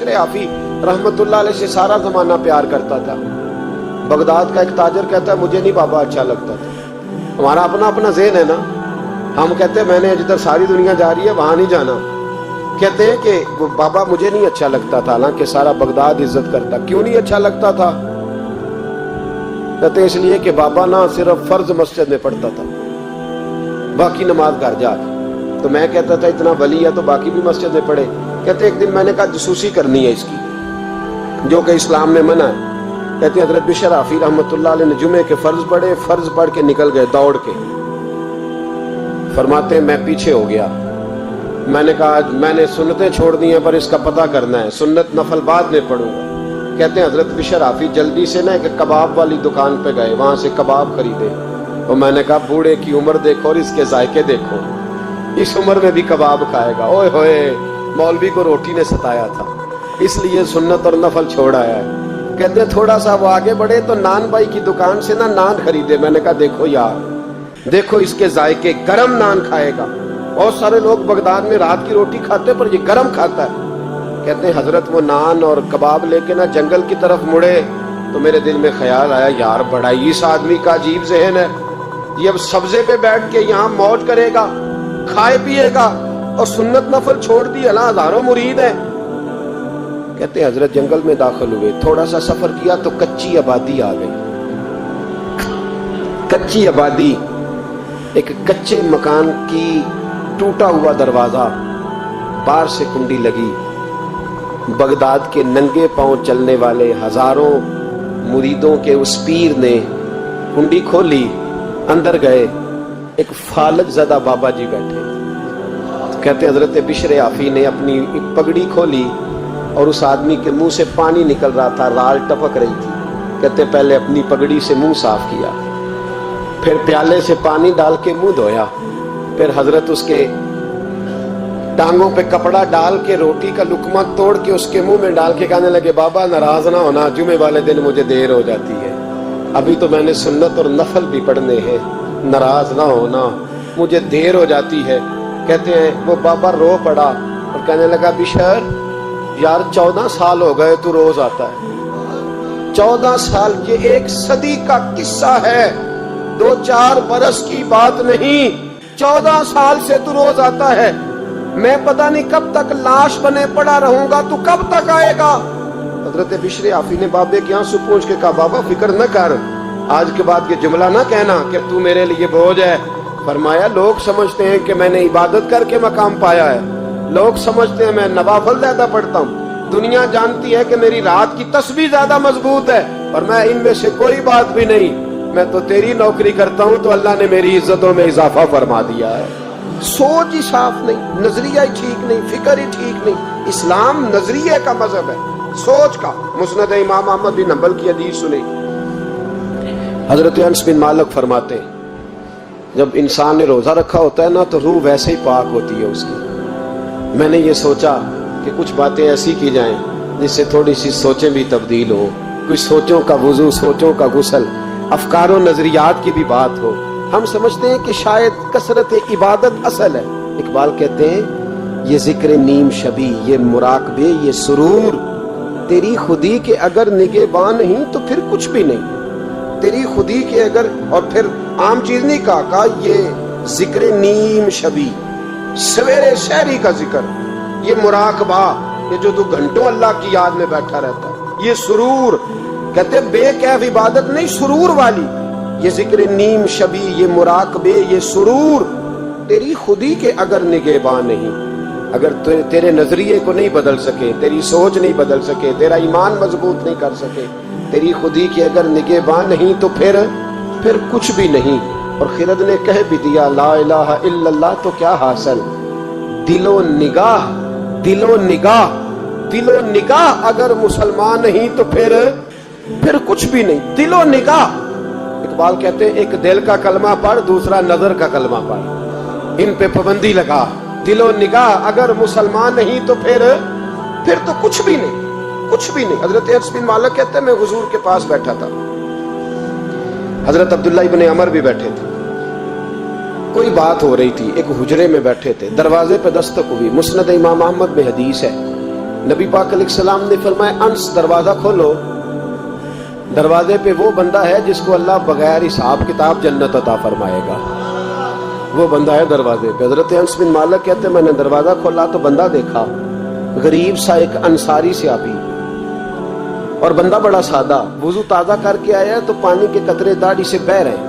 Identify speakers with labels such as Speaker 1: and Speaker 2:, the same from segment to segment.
Speaker 1: بشر آفی रहमतुल्लाह अलैह से सारा जमाना प्यार करता था। बगदाद का एक ताजर कहता है मुझे नहीं बाबा अच्छा लगता था। हमारा अपना अपना ज़हन है ना, हम कहते हैं मैंने जिधर सारी दुनिया जा रही है वहां नहीं जाना। कहते हैं कि बाबा मुझे नहीं अच्छा लगता था, हालांकि सारा बगदाद इज्जत करता। क्यों नहीं अच्छा लगता था? कहते हैं इसलिए कि बाबा ना सिर्फ फर्ज मस्जिद में पढ़ता था, बाकी नमाज घर जाके। तो मैं कहता था इतना वली है तो बाकी भी मस्जिद में पढ़े। कहते एक दिन मैंने कहा जसूसी करनी है इसकी, जो कि इस्लाम में मना है। कहते हैं हजरत बिशर आफी रहमतुल्लाह अलैह ने जुमे के फर्ज पढ़े, फर्ज पढ़ के निकल गए दौड़ के। फरमाते मैं पीछे हो गया, मैंने कहा मैंने सुन्नतें छोड़ दी हैं पर इसका पता करना है, सुन्नत नफल बाद में पढ़ूंगा। कहते हैं हजरत बिशर आफी जल्दी से ना एक कबाब वाली दुकान पे गए, वहां से कबाब खरीदे। और मैंने कहा बूढ़े की उम्र देखो और इसके जायके देखो, इस उम्र में भी कबाब खाएगा। ओए होए, मौलवी को रोटी ने सताया था इसलिए सुन्नत और नफल छोड़ आया है। कहते हैं थोड़ा सा वो आगे बढ़े तो नान भाई की दुकान से ना नान खरीदे। मैंने कहा देखो यार, देखो इसके जायके, गरम नान खाएगा। बहुत सारे लोग बगदाद में रात की रोटी खाते पर ये गरम खाता है। कहते हैं हजरत वो नान और कबाब लेके ना जंगल की तरफ मुड़े तो मेरे दिल में ख्याल आया यार बड़ा ही इस आदमी का अजीब जहन है, ये अब सब्जे पे बैठ के यहाँ मौज करेगा, खाए पिएगा और सुन्नत नफल छोड़ दी, अल्लाह हजारों मुरीद है। कहते हैं हजरत जंगल में दाखिल हुए, थोड़ा सा सफर किया तो कच्ची आबादी आ गई। कच्ची आबादी, एक कच्चे मकान की टूटा हुआ दरवाजा, बाहर से कुंडी लगी। बगदाद के नंगे पांव चलने वाले हजारों मुरीदों के उस पीर ने कुंडी खोली, अंदर गए, एक फालज ज़दा बाबा जी बैठे। कहते हजरत बिशर आफी ने अपनी एक पगड़ी खोली और उस आदमी के मुंह से पानी निकल रहा था, राल टपक रही थी। कहते पहले अपनी पगड़ी से मुंह साफ किया, फिर प्याले से पानी डाल के मुंह धोया, फिर हजरत उसके टांगों पे कपड़ा डाल के रोटी का लुकमा तोड़ के उसके मुंह में डाल के कहने लगे बाबा नाराज ना होना, जुमे वाले दिन मुझे देर हो जाती है, अभी तो मैंने सुन्नत और नफल भी पढ़ने हैं, नाराज ना होना, मुझे देर हो जाती है। कहते हैं वो बाबा रो पड़ा और कहने लगा बिशर यार 14 साल हो गए तू रोज आता है, 14 साल, ये एक सदी का किस्सा है, 2-4 बरस की बात नहीं, 14 साल से तू रोज आता है। मैं पता नहीं कब तक लाश बने पड़ा रहूंगा, तू कब तक आएगा? हजरत बिशर आफी ने बाबे के आंसू पूछ के कहा बाबा फिक्र न कर, आज के बाद ये जुमला ना कहना कि तू मेरे लिए बोझ है। फरमाया लोग समझते हैं कि मैंने इबादत करके मकाम पाया है, लोग समझते हैं मैं नवाफल ज्यादा पढ़ता हूँ, दुनिया जानती है कि मेरी रात की तस्बीह ज्यादा मजबूत है, और मैं इनमें से कोई बात भी नहीं, मैं तो तेरी नौकरी करता हूँ तो अल्लाह ने मेरी इज्जतों में इजाफा फरमा दिया है। सोच ही साफ नहीं, नजरिया ही ठीक नहीं, फिक्र ही ठीक नहीं। इस्लाम नजरिए का मजहब है, सोच का। मुस्नद इमाम अहमद बिन हंबल की हदीस सुनी, हजरत अनस बिन मालिक फरमाते जब इंसान ने रोजा रखा होता है ना तो रूह वैसे ही पाक होती है उसकी। मैंने ये सोचा कि कुछ बातें ऐसी की जाएं जिससे थोड़ी सी सोचें भी तब्दील हो, कुछ सोचों का वुजू, सोचों का गुसल, अफकारों नजरियात की भी बात हो। हम समझते हैं कि शायद कसरत इबादत असल है। इकबाल कहते हैं ये जिक्र नीम शबी, ये मुराकबे, ये सुरूर, तेरी खुदी के अगर निगहबान नहीं तो फिर कुछ भी नहीं, तेरी खुदी के अगर, और फिर आम चीज नहीं कहा, ये जिक्र नीम शबी, सवेरे शहरी का जिक्र, ये मुराकबा, ये जो तू घंटों अल्लाह की याद में बैठा रहता है, ये सुरूर, कहते बेकैफ इबादत नहीं, सुरूर वाली, ये जिक्र नीम शबी, ये मुराकबे, ये सुरूर, तेरी खुदी के अगर निगहबान नहीं, अगर तेरे नजरिए को नहीं बदल सके, तेरी सोच नहीं बदल सके, तेरा ईमान मजबूत नहीं कर सके, तेरी खुदी की अगर निगहबान नहीं तो फिर कुछ भी नहीं। और खिरद ने कह भी दिया ला इलाहा इल्लल्लाह तो क्या हासिल, दिलो निगाह, दिलो निगाह, दिलो निगाह अगर मुसलमान नहीं तो फिर कुछ भी नहीं, दिलो निगाह। इकबाल कहते हैं एक दिल का कलमा पढ़, दूसरा नजर का कलमा पढ़, इन पे पाबंदी लगा। दिलो निगाह अगर मुसलमान नहीं तो फिर तो कुछ भी नहीं, कुछ भी नहीं। हजरत अनस बिन मालिक कहते हैं मैं हुजूर के पास बैठा था, हजरत अब्दुल्ला इब्ने अमर भी बैठे थे, कोई बात हो रही थी, एक हुजरे में बैठे थे, दरवाजे पे दस्तक हुई। मुस्नद इमाम अहमद में हदीस है, नबी पाक अलैहिस्सलाम ने फरमाया, अंस दरवाजा खोलो। दरवाजे पे वो बंदा है जिसको अल्लाह बगैर हिसाब किताब जन्नत अता फरमाएगा। वो बंदा है दरवाजे पे। हजरत अंस बिन मालिक कहते मैंने दरवाजा खोला तो बंदा देखा, गरीब सा एक अंसारी सहाबी, और बंदा बड़ा सादा, वुजू ताजा करके आया तो पानी के कतरे दाढ़ी से बह रहे,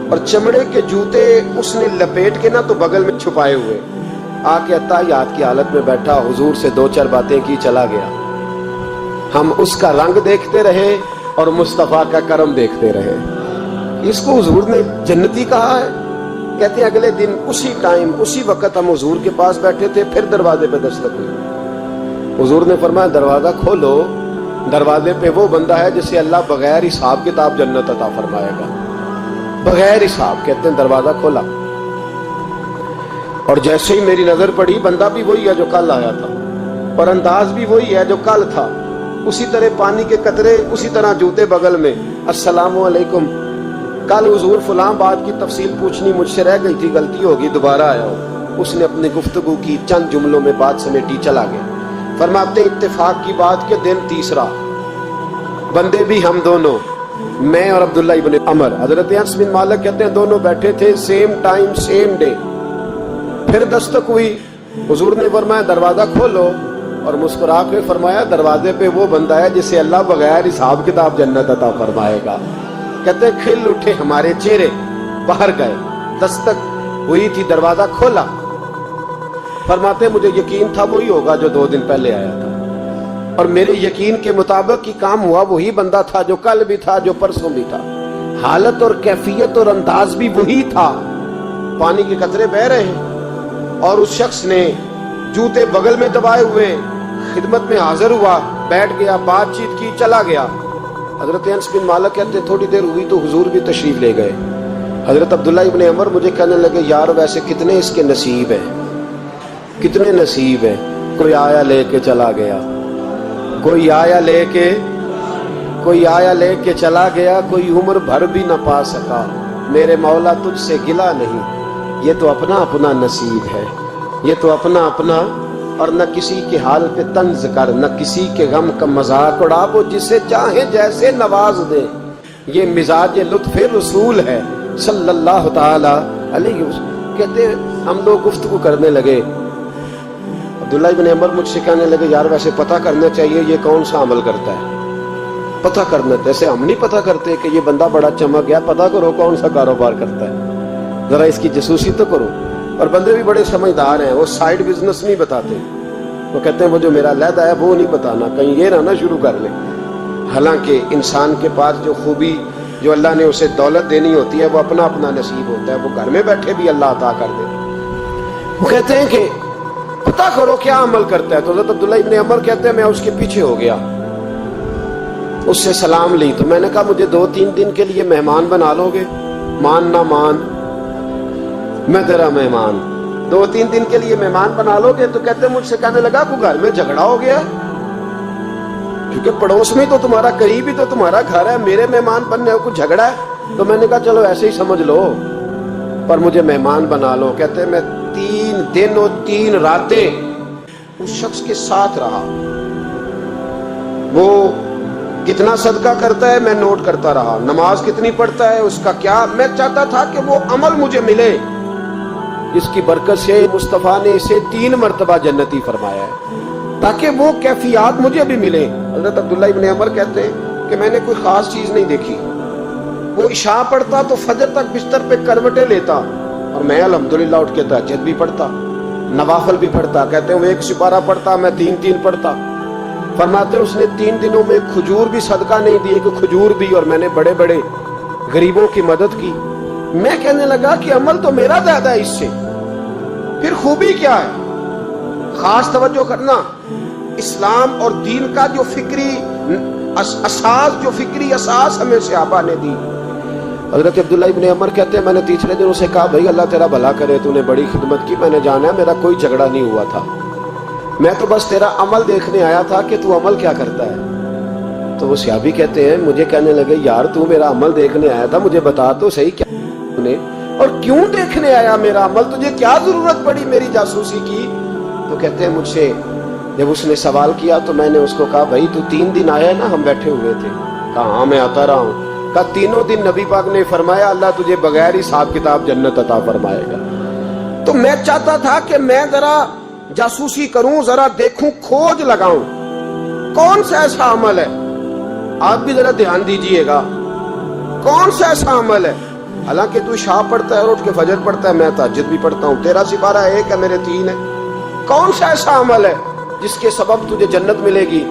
Speaker 1: और चमड़े के जूते उसने लपेट के ना तो बगल में छुपाए हुए, आके अत्ताहियात की हालत में बैठा, हुजूर से दो चार बातें की, चला गया। हम उसका रंग देखते रहे और मुस्तफा का करम देखते रहे। इसको हुजूर ने जन्नती कहा है। कहते हैं अगले दिन उसी टाइम उसी वक्त हम हुजूर के पास बैठे थे, फिर दरवाजे पे दस्तक हुई। हुजूर ने फरमाया दरवाजा खोलो, दरवाजे पे वो बंदा है जिसे अल्लाह बगैर हिसाब किताब जन्नत अता फरमाएगा, बगैर हिसाब। कहते हैं दरवाजा खोला, और जैसे ही मेरी नजर पड़ी, बंदा भी वही है जो कल आया था, और अंदाज भी वही है जो कल था, उसी तरह पानी के कतरे, उसी तरह जूते बगल में। अस्सलामु अलैकुम, कल हुजूर फलां बात की तफसील पूछनी मुझसे रह गई थी, गलती होगी, दोबारा आया हो। उसने अपनी गुफ्तगू की, चंद जुमलों में बात समेटी, चला गया। फरमाते इत्तेफाक की बात के दिन तीसरा, बंदे भी हम दोनों, मैं और अब्दुल्ला इब्न अमर। हजरत अनस बिन मालिक कहते हैं दोनों बैठे थे, सेम टाइम सेम डे। फिर दस्तक हुई, हुजूर ने फरमाया दरवाजा खोलो, और मुस्कुरा के फरमाया दरवाजे पे वो बंदा है जिसे अल्लाह बगैर हिसाब किताब जन्नत अता फरमाएगा। कहते खिल उठे हमारे चेहरे, बाहर गए, दस्तक हुई थी, दरवाजा खोला। फरमाते मुझे यकीन था वही होगा जो 2 दिन पहले आया था, और मेरे यकीन के मुताबिक ही काम हुआ, वही बंदा था जो कल भी था, जो परसों भी था। हालत और कैफियत और अंदाज भी वही था। पानी के कतरे बह रहे हैं, और उस शख्स ने जूते बगल में दबाए हुए खिदमत में हाजिर हुआ, बैठ गया, बातचीत की, चला गया। हजरत अनस बिन मालिक कहते थोड़ी देर हुई तो हुजूर भी तशरीफ ले गए। हजरत अब्दुल्ला इब्न अमर मुझे कहने लगे यार वैसे कितने इसके नसीब हैं, कितने नसीब हैं। कोई आया लेके चला गया, कोई आया लेके चला गया, कोई उम्र भर भी न पा सका। मेरे मौला तुझसे गिला नहीं, ये तो अपना अपना नसीब है, ये तो अपना अपना। और न किसी के हाल पे तंज कर, न किसी के गम का मजाक उड़ा, वो जिसे चाहे जैसे नवाज दे। ये मिजाज लुत्फ़े रसूल है सल्लल्लाहु ताला अलैहि वसल्लम। कहते हम लोग गुफ्तगू करने लगे, अब्दुल्ला इब्न अमर मुझसे कहने लगे यार वैसे पता करना चाहिए ये कौन सा अमल करता है, पता करना। जैसे हम नहीं पता करते कि ये बंदा बड़ा चमक गया, पता करो कौन सा कारोबार करता है, जरा इसकी जासूसी तो करो। और बंदे भी बड़े समझदार हैं, वो साइड बिजनेस नहीं बताते, वो कहते हैं वो जो मेरा लहदा है वो नहीं बताना, कहीं ये ना शुरू कर ले। हालांकि इंसान के पास जो खूबी, जो अल्लाह ने उसे दौलत देनी होती है, वो अपना अपना नसीब होता है, वो घर में बैठे भी अल्लाह अता कर दे। वो कहते हैं कि पता करो क्या अमल करता है। तो हज़रत अब्दुल्ला इब्न अमर कहते हैं मैं उसके पीछे हो गया, उससे सलाम ली। तो मैंने कहा मुझे 2-3 दिन के लिए मेहमान बना लोगे, मान ना मान मैं तेरा मेहमान, 2-3 दिन के लिए मेहमान बना लोगे। तो कहते मुझसे कहने लगा को घर में झगड़ा हो गया, क्योंकि पड़ोस में तो तुम्हारा, करीब ही तो तुम्हारा घर है, मेरे मेहमान बनने को कुछ झगड़ा है। तो मैंने कहा चलो ऐसे ही समझ लो, पर मुझे मेहमान बना लो। कहते मैं 3 दिन और 3 रातें उस शख्स के साथ रहा। वो कितना सदका करता है मैं नोट करता रहा, नमाज कितनी पढ़ता है उसका क्या। मैं चाहता था कि वो अमल मुझे मिले जिसकी बरकत से मुस्तफा ने इसे 3 मरतबा जन्नती फरमाया है, ताकि वो कैफियत मुझे भी मिले। हजरत अब्दुल्ला इब्न अमर कहते हैं कि मैंने कोई खास चीज नहीं देखी। वो इशा पढ़ता तो फजर तक बिस्तर पे करवटें लेता, और मैं अल्हम्दुलिल्लाह उठ के तहज्जुद भी पढ़ता, नवाफिल भी पढ़ता। कहते हैं वो 1 सिपारा पढ़ता, मैं 3-3 पढ़ता। फरमाते उसने 3 दिनों में खजूर भी सदका नहीं दी, कि खजूर भी, और मैंने बड़े बड़े गरीबों की मदद की। मैं कहने लगा कि अमल तो मेरा ज्यादा है इससे, फिर खूबी क्या है। खास तवज्जो करना, इस्लाम और दीन का जो फिक्री असास, जो फिक्री असास हमें सहाबा ने दी। हजरत अब्दुल्ला इब्न अमर कहते हैं मैंने तीसरे दिन उसे कहा भाई अल्लाह तेरा भला करे, तूने बड़ी खिदमत की, मैंने जाना है मेरा कोई झगड़ा नहीं हुआ था, मैं तो बस तेरा अमल देखने आया था कि तू अमल क्या करता है। तो वो सहाबी कहते हैं मुझे कहने लगे यार तू मेरा अमल देखने आया था, मुझे बता तो सही क्या तूने और क्यों देखने आया मेरा अमल, तुझे क्या जरूरत पड़ी मेरी जासूसी की। तो कहते हैं मुझसे جب اس نے سوال کیا تو میں نے اس کو کہا بھائی تو 3 دن آیا نا ہم بیٹھے ہوئے تھے؟ کہا ہاں میں آتا رہا ہوں۔ کہا تینوں دن نبی پاک نے فرمایا اللہ تجھے بغیر حساب کتاب جنت عطا فرمائے گا۔ تو میں چاہتا تھا کہ میں ذرا جاسوسی کروں، ذرا دیکھوں، کھوج لگاؤں کون سا ایسا عمل ہے، آپ بھی ذرا دھیان دیجئے گا کون سا ایسا عمل ہے، حالانکہ تو عشاء پڑھتا ہے اور اٹھ کے فجر پڑھتا ہے، میں تہجد بھی پڑھتا ہوں، تیرا سپارہ 1 ہے میرے 3 ہے، کون سا ایسا عمل ہے جس کے سبب تجھے جنت ملے گی؟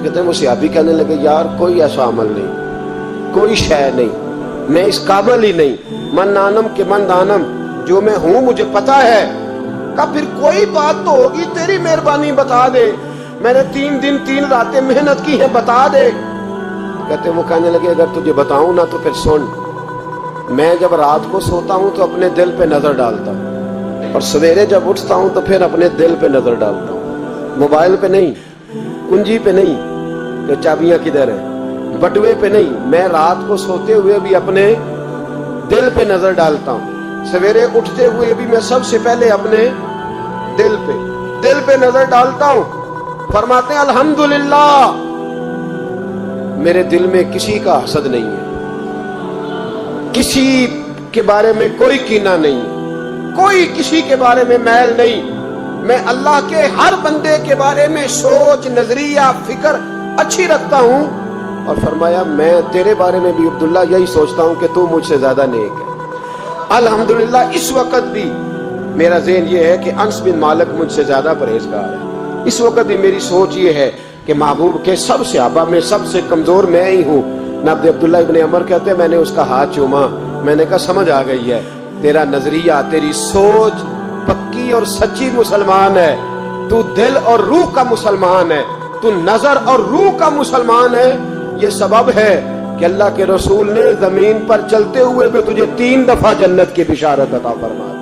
Speaker 1: کہتے ہیں وہ صحابی کہنے لگے یار کوئی ایسا عمل نہیں، کوئی شے نہیں، میں اس قابل ہی نہیں، من نانم کے من دانم، جو میں ہوں مجھے پتا ہے۔ کہا پھر کوئی بات تو ہوگی، تیری مہربانی بتا دے، میں نے 3 دن 3 راتیں محنت کی ہیں، بتا دے۔ کہتے وہ کہنے لگے اگر تجھے بتاؤں نا تو پھر سن، میں جب رات کو سوتا ہوں تو اپنے دل پہ نظر ڈالتا ہوں، اور سویرے جب اٹھتا ہوں تو پھر اپنے دل پہ نظر ڈالتا ہوں، موبائل پہ نہیں، کنجی پہ نہیں کہ چابیاں کدھر ہیں، بٹوے پہ نہیں، میں رات کو سوتے ہوئے بھی اپنے دل پہ نظر ڈالتا ہوں، سویرے اٹھتے ہوئے بھی میں سب سے پہلے اپنے دل پہ نظر ڈالتا ہوں۔ فرماتے ہیں الحمدللہ میرے دل میں کسی کا حسد نہیں ہے، کسی کے بارے میں کوئی کینہ نہیں، کوئی کسی کے بارے میں میل نہیں، میں اللہ کے ہر بندے کے بارے میں سوچ، نظریہ، فکر اچھی رکھتا ہوں۔ اور فرمایا میں تیرے بارے میں بھی عبداللہ یہی سوچتا ہوں کہ تو مجھ سے زیادہ نیک ہے۔ الحمدللہ اس وقت بھی میرا ذہن یہ ہے کہ انس بن مالک مجھ سے زیادہ پرہیزگار ہے، اس وقت بھی میری سوچ یہ ہے کہ محبوب کے سب صحابہ میں سب سے کمزور میں ہی ہوں۔ نبی عبداللہ ابن عمر کہتے ہیں میں نے اس کا ہاتھ چوما، میں نے کہا سمجھ آ گئی ہے، تیرا نظریہ، تیری سوچ پکی اور سچی مسلمان ہے، تو دل اور روح کا مسلمان ہے، تو نظر اور روح کا مسلمان ہے۔ یہ سبب ہے کہ اللہ کے رسول نے زمین پر چلتے ہوئے بھی تجھے 3 دفعہ جنت کی بشارت عطا فرما دی۔